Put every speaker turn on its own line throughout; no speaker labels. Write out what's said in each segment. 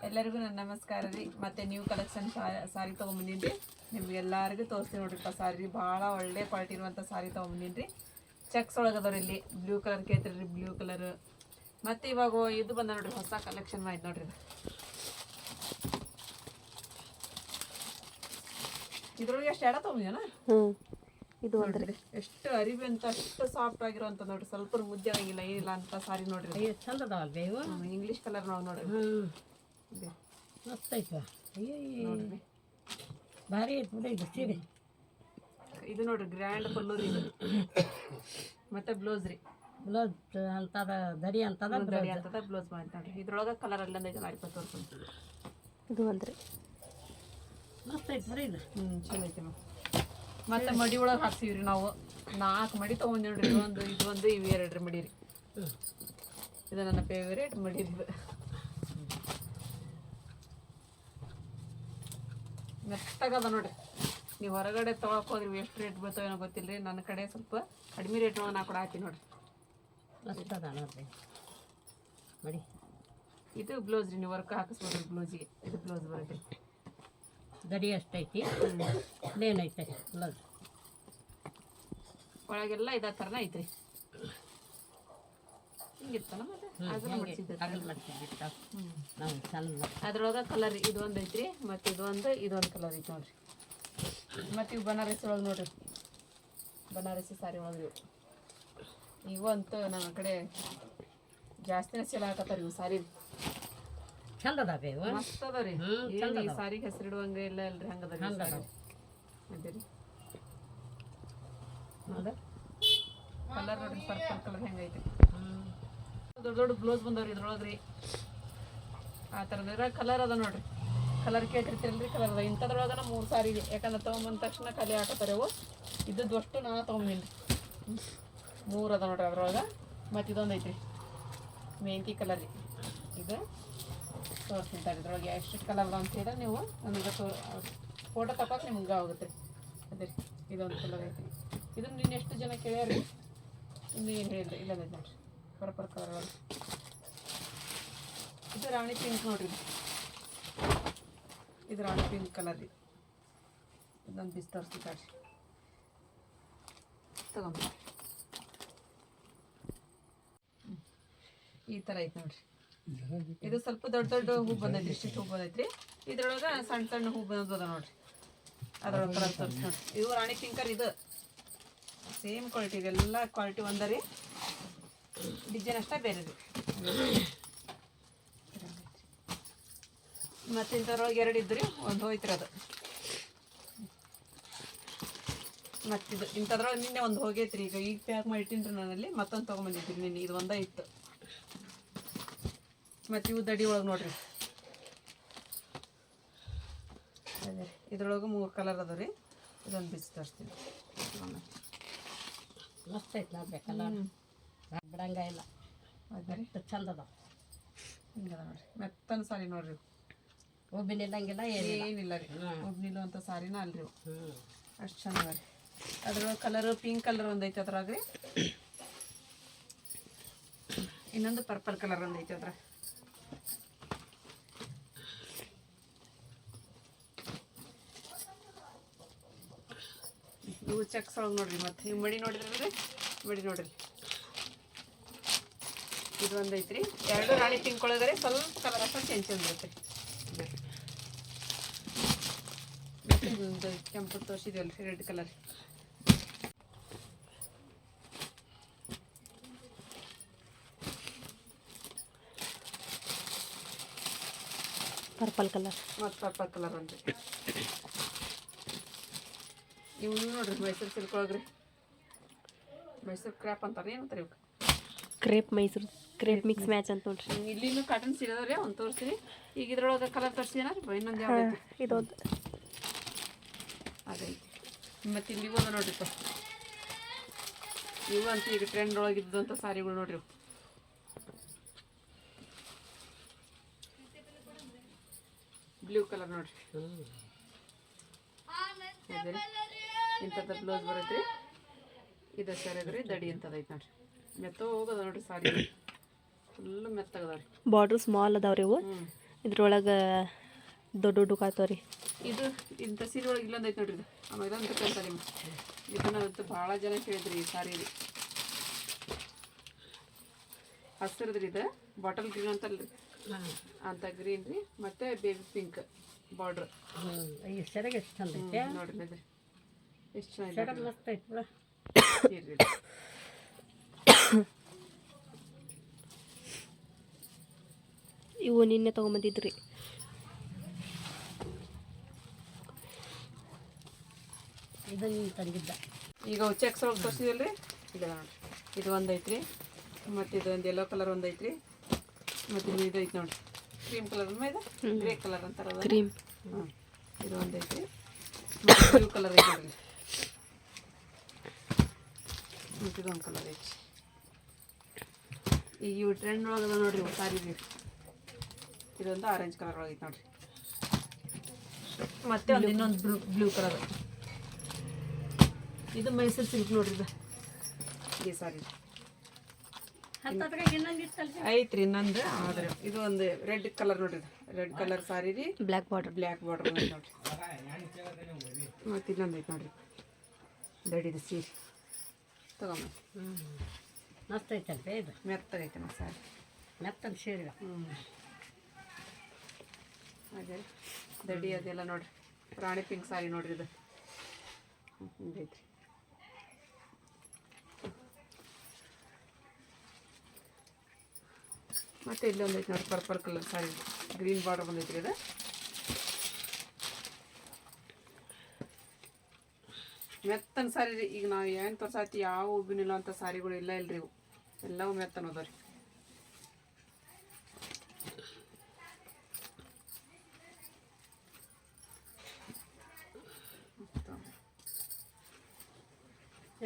ಎಲ್ಲರಿಗೂ ನನ್ನ ನಮಸ್ಕಾರ ರೀ. ಮತ್ತೆ ನ್ಯೂ ಕಲೆಕ್ಷನ್ ಸಾರಿ ತೊಗೊಂಬಂದಿನಿ. ನಿಮ್ಗೆಲ್ಲರಿಗೂ ತೋರಿಸ್ತೀನಿ ನೋಡ್ರಿಪ್ಪ. ಸಾರಿ ಭಾಳ ಒಳ್ಳೆ ಕ್ವಾಲಿಟಿ ಇರುವಂಥ ಸಾರಿ ತೊಗೊಂಬಂದಿನಿ ರೀ. ಚೆಕ್ಸ್ ಒಳಗದವ್ರಿ ಇಲ್ಲಿ ಬ್ಲೂ ಕಲರ್ ಕೇಳ್ತೀರಿ ರೀ, ಬ್ಲೂ ಕಲರ್. ಮತ್ತು ಇವಾಗ ಇದು ಬಂದ ನೋಡ್ರಿ, ಹೊಸ ಕಲೆಕ್ಷನ್ ಮಾಡಿ ನೋಡ್ರಿ. ಇದ್ರೊಳಗೆ ಎಷ್ಟು ಎಡ ತೊಗೊಂಡಿನ ಇದು ನೋಡ್ರಿ, ಎಷ್ಟು ಅರಿವಿ ಅಂತ ಅಷ್ಟು ಸಾಫ್ಟ್ ಆಗಿರುವಂತ ನೋಡ್ರಿ. ಸ್ವಲ್ಪ ಮುದ್ದೆ ಆಗಿಲ್ಲ ಏನಿಲ್ಲ ಅಂತ ಸಾರಿ ನೋಡ್ರಿ.
ಚಂದ ಅದಾವಲ್ರಿ ಇವು
ಇಂಗ್ಲೀಷ್ ಕಲರ್ ನಾವು ನೋಡ್ರಿ.
ಮಸ್ತ್ ಐತೆ ನೋಡ್ರಿ, ಭಾರಿ ಐತೆ ಬಿಡಿ ಇದು ಸೀರೆ.
ಇದು ನೋಡ್ರಿ ಗ್ರ್ಯಾಂಡ್ ಪಲ್ಲು ರೀ ಇದು. ಮತ್ತೆ ಬ್ಲೌಸ್ ರೀ,
ಬ್ಲೌಸ್ ಅಂತದ ದಡಿ ಅಂತದ
ದಡಿ ಅಂತದ ಬ್ಲೌಸ್ ಮಾಡಿ ನೋಡ್ರಿ. ಇದ್ರೊಳಗೆ ಕಲರ್ ಎಲ್ಲ ಐತೆ ತೋರ್ಕೊಂಡು.
ಇದು ಅಂದ್ರೆ ಮಸ್ತ್ ಐತೆ ಬಿಡಿ ಇದು.
ಚಲೋ ಐತೆ ನಾವು. ಮತ್ತೆ ಮಡಿ ಒಳಗೆ ಹಾಕ್ಸಿವ್ರಿ ನಾವು. 4 ಮಡಿ ತೊಗೊಂಡು ನೋಡ್ರಿ. ಇದೊಂದು ಇವು 2 ಮಡಿ ರೀ. ಇದು ನನ್ನ ಫೇವ್ರೇಟ್ ಮಡಿ. ಮೆತ್ತಗದ ನೋಡ್ರಿ. ನೀವು ಹೊರಗಡೆ ತೊಗೊಳಕ್ ಹೋದ್ರಿ ಎಷ್ಟು ರೇಟ್ ಬೀಳ್ತಾವ ಏನೋ ಗೊತ್ತಿಲ್ಲ ರೀ. ನನ್ನ ಕಡೆ ಸ್ವಲ್ಪ ಕಡಿಮೆ ರೇಟ್ ಒಳಗೆ ನಾ ಕೂಡ ಹಾಕಿ ನೋಡ್ರಿ.
ಮಸ್ತ್ ಅದ ನೋಡ್ರಿ ಮಡಿ.
ಇದು ಬ್ಲೌಸ್ ರೀ, ನೀವು ವರ್ಕ್ ಹಾಕಿಸ್ಬೋದ್ರಿ ಬ್ಲೌಸಿಗೆ. ಇದು ಬ್ಲೌಸ್ ಬರುತ್ತೆ.
ದಡಿ ಅಷ್ಟೈತಿ, ಪ್ಲೇನ್ ಐತೆ ಬ್ಲೌಸ್.
ಒಳಗೆಲ್ಲ ಇದೇ ಥರನ ಐತ್ರಿ. ಹಿಂಗಿತ್ತಲ್ಲ ಮತ್ತೆ ಅದ್ರೊಳಗೆ ಕಲರ್ ಇದು ಒಂದು ಐತ್ರಿ. ಮತ್ತು ಇದೊಂದು ಕಲರ್ ಐತಿ ನೋಡ್ರಿ. ಮತ್ತು ಇವು ಬನಾರಸಿ ಒಳಗೆ ನೋಡ್ರಿ, ಬನಾರಸಿ ಸಾರಿ ಒಳಗೆ ಇವು ಅಂತೂ ನಮ್ಮ ಕಡೆ ಜಾಸ್ತಿನೇ ಸೇಲ್ ಹಾಕತ್ತಾರ ಇವು ಸಾರಿ.
ಚಂದ ಅದಾವೆ ಇವು,
ಮಸ್ತ್ ಅದ ರೀ. ಈ ಸಾರಿಗೆ ಹೆಸರಿಡುವಂಗೆ ಇಲ್ಲ ಅಲ್ರಿ, ಹಂಗದ ಅದೇ ರೀ.
ಹೌದಾ
ಕಲರ್ ನೋಡ್ರಿ, ಪರ್ಪಲ್ ಕಲರ್ ಹೆಂಗೈತಿ. ದೊಡ್ಡ ದೊಡ್ಡ ಬ್ಲೌಸ್ ಬಂದವ್ರಿ ಇದ್ರೊಳಗೆ ರೀ. ಆ ಥರದ ಕಲರ್ ಅದ ನೋಡ್ರಿ. ಕಲರ್ ಕೇಳ್ತಿರ್ತೀರಲ್ರಿ, ಕಲರ್ ಅದ. ಇಂಥದ್ರೊಳಗನ 3 ಸಾರಿ ಇದೆ. ಯಾಕಂದ್ರೆ ತೊಗೊಂಬಂದ ತಕ್ಷಣ ಖಾಲಿ ಹಾಕತ್ತಾರೆ ಅವು. ಇದ್ದದ್ದು ಅಷ್ಟು ನಾನು ತೊಗೊಂಬಂದಿನಿ. 3 ಅದ ನೋಡ್ರಿ ಅದ್ರೊಳಗೆ. ಮತ್ತು ಇದೊಂದು ಐತ್ರಿ ಮೆಹಂತಿ ಕಲರ್ ರೀ. ಇದು ತೋರಿಸ್ತಿಂತಾರೆ ಇದ್ರೊಳಗೆ ಎಷ್ಟು ಕಲರ್ ಅಂತ ಹೇಳಿದ್ರೆ ನೀವು ನಮಗೆ ಫೋಟೋ ತಗೋಕೆ ನಿಮ್ಗೆ ಆಗುತ್ತೆ. ಅದೇ ರೀ, ಇದೊಂದು ಕಲರ್ ಐತಿ. ಇದನ್ನು ನೀನು ಎಷ್ಟು ಜನ ಕೇಳ್ಯಾರಿ, ಇನ್ನು ಏನು ಹೇಳಿದ್ರಿ. ಇಲ್ಲದ ನೋಡ್ರಿ, ಪರ್ಪಲ್ ಕಲರ್ ಒಳಗೆ. ಇದು ರಾಣಿ ಪಿಂಕ್ ನೋಡ್ರಿ. ಇದು ರಾಣಿ ಪಿಂಕ್ ಕಲರ್ ರೀ. ಇದೊಂದು ಪೀಸ್ ತೋರಿಸ್ತಿದ್ದಾರೆ ತಗೊಂಬ. ಈ ಥರ ಐತೆ ನೋಡ್ರಿ. ಇದು ಸ್ವಲ್ಪ ದೊಡ್ಡ ದೊಡ್ಡ ಹೂ ಬಂದೈತ್ರಿ. ಇಷ್ಟಿಷ್ಟು ಹೂ ಬಂದೈತ್ರಿ. ಇದ್ರೊಳಗೆ ಸಣ್ಣ ಸಣ್ಣ ಹೂ ಬಂದದ ನೋಡ್ರಿ. ಅದ್ರೊಳಗೆ ಕಲರ್ ತೋರಿಸಿ ನೋಡ್ರಿ. ಇವು ರಾಣಿ ಪಿಂಕರ್. ಇದು ಸೇಮ್ ಕ್ವಾಲಿಟಿ. ಇದೆಲ್ಲ ಕ್ವಾಲಿಟಿ ಒಂದ ರೀ, ಡಿಸೈನ್ ಅಷ್ಟೇ ಬೇರೆ ರೀ. ಮತ್ತು ಇಂಥದ್ರೊಳಗೆ 2 ಇದ್ದು ರೀ, ಒಂದು ಹೋಯ್ತ್ರಿ ಅದು. ಮತ್ತಿದು ಇಂಥದ್ರೊಳಗೆ ನಿನ್ನೆ ಒಂದು ಹೋಗೈತ್ರಿ. ಈಗ ಪ್ಯಾಕ್ ಮಾಡಿ ಇಟ್ಟಿನ್ರಿ ನಾನಲ್ಲಿ. ಮತ್ತೊಂದು ತೊಗೊಂಬಂದಿದ್ರಿ ನಿನ್ನೆ. ಇದು ಒಂದೇ ಇತ್ತು. ಮತ್ತು ಇವು ದಡಿ ಒಳಗೆ ನೋಡ್ರಿ. ಅದೇ ಇದ್ರೊಳಗೆ 3 ಕಲರ್ ಅದ ರೀ. ಇದೊಂದು ಬಿಸಿ ತರಿಸ್ತೀನಿ.
ಮಸ್ತ್ ಐತೆ ನೋಡ್ರಿ ಕಲರ್, ಬಿಡಂಗ ಇಲ್ಲ. ಅದೇ ಚಂದ ಅದ.
ಹಿಂಗದ ನೋಡ್ರಿ. ಮೆತ್ತನ ಸಾರಿ ನೋಡ್ರಿ.
ಒಬ್ಬಿನ ಇಲ್ಲಂಗಿಲ್ಲ
ಏನಿಲ್ಲ ರೀ. ಒಬ್ನಿಲ್ಲ ಅಂತ ಸಾರಿನ ಅಲ್ರಿ. ಅಷ್ಟು ಚಂದ ರೀ. ಅದ್ರೊಳಗೆ ಕಲರು ಪಿಂಕ್ ಕಲರ್ ಒಂದೈತೆ ಅದ್ರಾಗ ರೀ. ಇನ್ನೊಂದು ಪರ್ಪಲ್ ಕಲರ್ ಒಂದೈತೆ ಅದ್ರಾಗ. ಇವು ಚೆಕ್ಸ್ ಒಳಗೆ ನೋಡ್ರಿ. ಮತ್ತು ನೀವು ಮಡಿ ನೋಡಿದ್ರಿ, ಮಡಿ ನೋಡ್ರಿ. ಇದು ಒಂದೈತ್ರಿ. 2 ರಾಣಿ ಪಿಂಕ್ ಒಳಗರೆ ಸ್ವಲ್ಪ ಕಲರ್ ಅಷ್ಟ ಚೇಂಜ್ ಇರುತ್ತೆ. ಇದೊಂದು ಕೆಂಪು ತೋರಿಸಿದ್ವಲ್ರಿ, ರೆಡ್ ಕಲರ್.
ಪರ್ಪಲ್ ಕಲರ್
ಮತ್ತು ಪರ್ಪಲ್ ಕಲರ್ ಒಂದ್ರಿ. ಇವು ನೋಡ್ರಿ ಮೈಸೂರು ಸಿಲ್ಕ್ ಒಳಗ್ರಿ. ಮೈಸೂರು ಕ್ರ್ಯಾಪ್ ಅಂತಾರೆ, ಏನಂತಾರೆ ಇವಾಗ?
Crepe Mysuru crepe mix match ಅಂತ ನೋಡ್ರಿ.
ಇಲ್ಲಿನೂ ಕಾಟನ್ ಸೀರೆ ಒಂದು ತೋರಿಸ್ತೀವಿ. ಈಗ ಇದ್ರೊಳಗೆ ಕಲರ್ ತೋರಿಸಿದೇನ ರೀ, ಇನ್ನೊಂದು ಯಾವ್ದು
ಇದೊಂದು
ಅದೈತಿ. ಮತ್ತು ಇಲ್ಲಿ ಒಂದು ನೋಡ್ರಿಪ್ಪ, ಇವು ಅಂತ ಈಗ ಟ್ರೆಂಡ್ ಒಳಗಿದ್ದಂಥ ಸಾರಿಗಳು ನೋಡ್ರಿ. ಬ್ಲೂ ಕಲರ್ ನೋಡ್ರಿ. ಇಂಥದ್ದು ಬ್ಲೌಸ್ ಬರುತ್ತೆ. ಇದು ಸರಿದ್ರಿ ದಡಿ ಅಂತದೈತೆ ನೋಡ್ರಿ. ಮೆತ್ತ ಹೋಗೋದ ನೋಡ್ರಿ ಸಾರಿ. ಫುಲ್ ಮೆತ್ತಗದಾವ್ರಿ.
ಬಾರ್ಡರ್ ಸ್ಮಾಲ್ ಅದಾವ್ರಿ ಇವು.
ಇದ್ರೊಳಗೆ ದೊಡ್ಡ ದೊಡ್ಡ ಕಾತಾವ ರೀ.
ಇದು ಇಂಥ ಸೀರೆ ಒಳಗೆ ಇಲ್ಲೊಂದು ಐತೆ ನೋಡ್ರಿ ಇದು ಆಮೇಲೆ ಇದೊಂದು ಅಂತ ನಿಮ್ಮ ಇದನ್ನ ಭಾಳ ಜನ ಕೇಳಿದ್ರಿ ಈ ಸಾರಿ ರೀ ಹಸಿರದ್ರಿ ಇದು ಬಾಟಲ್ ಗ್ರೀನ್ ಅಂತಲ್ರಿ ಅಂತ ಗ್ರೀನ್ ರೀ ಮತ್ತು ಬೇಬಿ ಪಿಂಕ್ ಬಾರ್ಡ್ರ್
ಈ ಸೆರಗೆ ಎಷ್ಟು ಚಂದ ಐತೆ
ನೋಡ್ರಿ ಇದು ಎಷ್ಟು ಚೆನ್ನಾಗಿದೆ
ಸೆರಗ್ ಮಸ್ತ್ ಐತೆ ಬಿಡ.
ಸೀರೆ ಇದು.
ಇವು ನಿನ್ನೆ ತೊಗೊಂಬಂದಿದ್ರಿ.
ಇದು ನೀನು ತಂದಿದ್ದ.
ಈಗ ಚೆಕ್ಸ್ ಒಳಗೆ ತೋರಿಸಿದಲ್ರಿ ಈಗ ನೋಡ್ರಿ ಇದು ಒಂದು ಐತ್ರಿ ಮತ್ತು ಇದು ಒಂದು ಯೆಲ್ಲೋ ಕಲರ್ ಒಂದು ಐತ್ರಿ ಮತ್ತು ಇದು ಐತೆ ನೋಡ್ರಿ ಕ್ರೀಮ್ ಕಲರ್ ಇದು ಗ್ರೇ ಕಲರ್ ಅಂತಾರ
ಕ್ರೀಮ್.
ಹಾಂ ಇದು ಒಂದು ಐತ್ರಿ ಮತ್ತು ಬ್ಲೂ ಕಲರ್ ಐತೆ ನೋಡ್ರಿ ಮತ್ತು ಇದೊಂದು ಕಲರ್ ಐತಿ. ಈಗ ಇವು ಟ್ರೆಂಡ್ ಒಳಗೆ ಅದ ನೋಡ್ರಿ ಇವು ಸಾರಿ ಇದೊಂದು ಆರೆಂಜ್ ಕಲರ್ ಒಳಗೆ ಐತೆ ನೋಡ್ರಿ ಮತ್ತೆ ಒಂದು ಇನ್ನೊಂದು ಬ್ಲೂ ಕಲರ್ ಇದು ಮೈಸೂರು ಸಿಲ್ಕ್ ನೋಡ್ರಿ ಇದು ಈ ಸಾರಿ
ಇನ್ನೊಂದು ಇತ್ತಲ್ಲ
ಐತ್ರಿ ಇನ್ನೊಂದು ಆದ್ರೆ ಇದು ಒಂದು ರೆಡ್ ಕಲರ್ ನೋಡ್ರಿ ರೆಡ್ ಕಲರ್ ಸಾರಿ ರೀ
ಬ್ಲ್ಯಾಕ್ ಬಾರ್ಡರ್.
ಬ್ಲ್ಯಾಕ್ ಬಾರ್ಡರ್ ನೋಡ್ರಿ ಮತ್ತು ಇನ್ನೊಂದು ಐತೆ ನೋಡ್ರಿ ದಡಿದು ಸೀರೆ ತಗೊಂಬ
ಮಸ್ತ್ ಐತಲ್ರಿ ಇದು
ಮೆತ್ತಗೈತೆ ನಮ್ಮ ಸಾರಿ
ಮೆತ್ತನ ಸೀರೆ.
ಹಾಗೆ ದಡಿ ಅದೆಲ್ಲ ನೋಡ್ರಿ ರಾಣಿ ಪಿಂಕ್ ಸಾರಿ ನೋಡ್ರಿ ಇದು ಹಿಂಗೈತ್ರಿ ಮತ್ತು ಇಲ್ಲಿ ಒಂದು ಐತೆ ನೋಡಿ ಪರ್ಪಲ್ ಕಲರ್ ಸಾರಿ ಗ್ರೀನ್ ಬಾರ್ಡರ್ ಬಂದೈತ್ರಿ ಇದು ಮೆತ್ತನ ಸಾರಿ ರೀ. ಈಗ ನಾವು ಏನು ತೋರ್ಸಾತಿ ಯಾವ ಉಬ್ಬಿನಿಲ್ಲ ಅಂತ ಸಾರಿಗಳು ಇಲ್ಲ ಇಲ್ರಿ ಇವು ಎಲ್ಲವೂ ಮೆತ್ತನ ಅದಾವ ರೀ.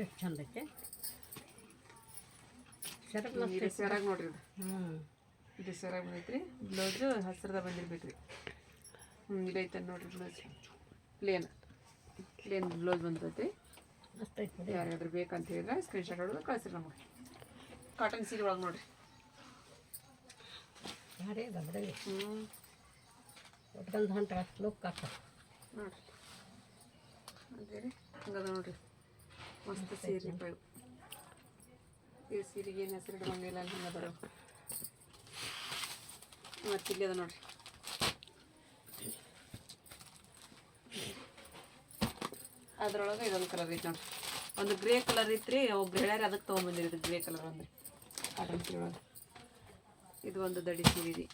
ಎಷ್ಟು ಚಂದ ಐತೆ ಸೆರಗ್ ಮಸ್ತ್
ಇದು ಸೆರಾಗಿ ನೋಡ್ರಿ ಇದು
ಹ್ಞೂ
ಇದು ಸೆರಾಗಿ ಬಂದೈತ್ರಿ ಬ್ಲೌಸ್ ಹಸಿರದ ಬಂದಿರ್ಬೇಕ್ರಿ ಇದೈತೆ ನೋಡ್ರಿ ಬ್ಲೌಸ್ ಪ್ಲೇನ್ ಬ್ಲೌಸ್ ಬಂದೈತಿ.
ಮಸ್ತ್ ಐತೆ ಬಿಡಿ.
ಯಾರ್ಯಾದ್ರು ಬೇಕಂತ ಹೇಳಿದ್ರೆ ಸ್ಕ್ರೀನ್ಶಾಟ್ ಹೊಡೆದು ಕಳಿಸ್ರಿ ನಮಗೆ. ಕಾಟನ್ ಸೀರೆ ಒಳಗೆ ನೋಡ್ರಿ
ಭಾರಿ ಅದ ಬಿಡಿ.
ಹ್ಞೂ
ಉಟ್ಕೊಂಡು ಹೊಂಟ ಅಷ್ಟು ಲುಕ್ ಆಗ್ತದೆ
ನೋಡ್ರಿ ಅದೇ ರೀ ಹಂಗದ ನೋಡ್ರಿ ಮಸ್ತ್ ಸೀರೆ ರೂಪಾಯಿ ಈ ಸೀರೆಗೆ ಏನು ಹೆಸರು ಇಡೋಂಗಿಲ್ಲ ಅಲ್ಲಿ ಹಂಗೆ ಅದಾರ ಮತ್ತು ಇಲ್ಲಿ ಅದ ನೋಡ್ರಿ ಅದ್ರೊಳಗೆ ಇದೊಂದು ಕಲರ್ ಐತೆ ನೋಡ್ರಿ ಒಂದು ಗ್ರೇ ಕಲರ್ ಐತ್ರಿ ಒಬ್ರು ಹೇಳ್ಯಾರ ಅದಕ್ಕೆ ತೊಗೊಂಬಂದಿರಿ ಇದು ಗ್ರೇ ಕಲರ್ ಅಂದ್ರೆ ಕಾಟನ್ ಸೀರೆ ಒಳಗೆ ಇದು ಒಂದು ದಡಿ ಸೀರೆ ರೀ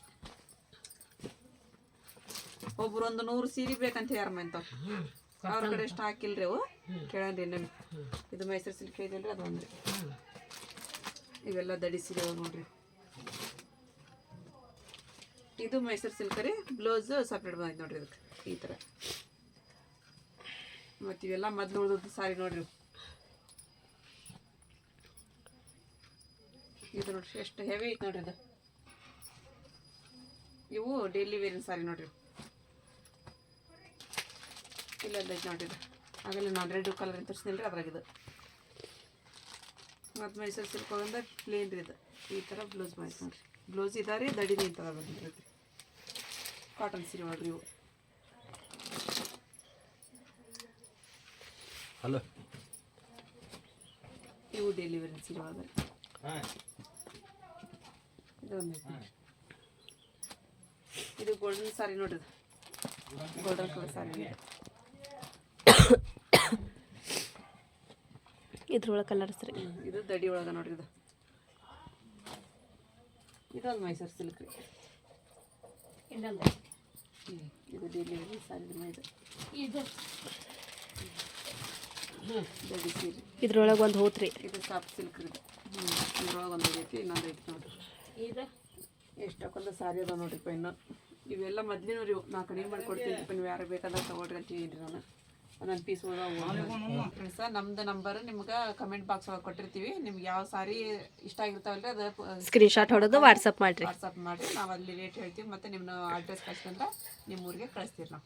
ಒಬ್ರು ಒಂದು 100 ಸೀರೆ ಬೇಕಂತ ಹೇಳ್ಯಾರ ಅಂತವ್ರು ಅವ್ರ ಕಡೆ ಎಷ್ಟು ಹಾಕಿಲ್ರಿ ಅವು ಕೇಳನ್ರಿ ನಮಗೆ ಇದು ಮೈಸೂರು ಸಿಲ್ಕ್ ಐತಲ್ರಿ ಅದು ಒಂದ್ರಿ ಇವೆಲ್ಲ ದಡಿ ಸೀರೆ ಅವ ನೋಡ್ರಿ ಇದು ಮೈಸೂರು ಸಿಲ್ಕ್ ರೀ ಬ್ಲೌಸ್ ಸಪ್ರೇಟ್ ಬಂದೈತೆ ನೋಡ್ರಿ ಇದಕ್ಕೆ ಈ ಥರ ಮತ್ತು ಇವೆಲ್ಲ ಮೊದಲು ಉಳಿದದ್ದು ಸಾರಿ ನೋಡ್ರಿ ಇದು ನೋಡ್ರಿ ಎಷ್ಟು ಹೆವಿ ಐತೆ ನೋಡ್ರಿ ಇದು ಇವು ಡೈಲಿ ವೇರಿನ ಸಾರಿ ನೋಡ್ರಿ ಇಲ್ಲೊಂದು ಐತೆ ನೋಡ್ರಿ ಇದು ಆಗಲೇ ನಾನು ರೆಡ್ ಕಲರ್ ಅಂತ ತೋರಿಸಿದ್ರಿ ಅದ್ರಾಗಿದು ಮತ್ತು ಮೈಸೂರು ಸಿಲ್ಕ್ ಹೋಗಂದ್ರೆ ಪ್ಲೇನ್ ರೀ ಇದು ಈ ಥರ ಬ್ಲೌಸ್ ಮಾಡಿತ್ತು ನೋಡ್ರಿ ಬ್ಲೌಸ್ ಇದಾರೆ ದಡಿನ ಈ ಥರ ಬಂದಿರ್ತೈತಿ ಕಾಟನ್ ಸೀರೆ ನೋಡ್ರಿ ಇವು
ಹಲೋ
ಇವು ಡೈಲಿ ವೇರಿನ ಸೀರೆ ಒಳಗೆ ಇದೊಂದು ಇದು ಗೋಲ್ಡನ್ ಸಾರಿ ನೋಡ್ರಿ ಗೋಲ್ಡನ್ ಕಲರ್ ಸಾರಿ
ಇದ್ರೊಳಗೆ ಕಲರ್ಸ್ ರೀ.
ಇದು ದಡಿ ಒಳಗೆ ನೋಡ್ರಿ ಇದು ಇದೊಂದು ಮೈಸೂರು ಸಿಲ್ಕ್ ರೀ
ಇನ್ನೊಂದು
ಇದು ಡೈಲಿ ವೇರ್ ಸಾರಿ ಇದು
ಇದು
ದಡಿ ಸೀರೆ
ಇದ್ರೊಳಗೆ ಒಂದು ಹೋತ್ರಿ.
ಇದು ಸಾಫ್ಟ್ ಸಿಲ್ಕ್ ಇದು ಇದ್ರೊಳಗೆ ಒಂದು ಐತಿ ಇನ್ನೊಂದು ಐತಿ ನೋಡ್ರಿ
ಇದು
ಎಷ್ಟಕ್ಕೊಂದು ಸಾರಿ ಅದಾವ ನೋಡ್ರಿಪ್ಪ ಇನ್ನು ಇವೆಲ್ಲ ಮೊದಲಿನ ರೀ ನಾ ಕಡಿಮೆ ಮಾಡಿಕೊಡ್ತೀನಿ ನೀವು ಯಾರು ಬೇಕಾದ್ರೆ ತೊಗೊಳ್ರಿ ಅಂತ ಹೇಳಿರಿ ನಾನು ಒಂದೊಂದು ಪೀಸ್ ಫ್ರೆಂಡ್ಸ ನಮ್ದು ನಂಬರ್ ನಿಮ್ಗೆ ಕಮೆಂಟ್ ಬಾಕ್ಸ್ ಒಳಗೆ ಕೊಟ್ಟಿರ್ತೀವಿ ನಿಮ್ಗೆ ಯಾವ ಸಾರಿ ಇಷ್ಟ ಆಗಿರ್ತಾವಲ್ರಿ ಅದು
ಸ್ಕ್ರೀನ್ಶಾಟ್ ಹೊಡೆದು ವಾಟ್ಸಪ್ ಮಾಡಿರಿ.
ವಾಟ್ಸಪ್ ಮಾಡಿರಿ ನಾವು ಅಲ್ಲಿ ರೇಟ್ ಹೇಳ್ತೀವಿ ಮತ್ತು ನಿಮ್ಮ ಅಡ್ರೆಸ್ ಕಳ್ಸ್ಕೊಂಡ್ರೆ ನಿಮ್ಮ ಊರಿಗೆ ಕಳಿಸ್ತೀವಿ ನಾವು.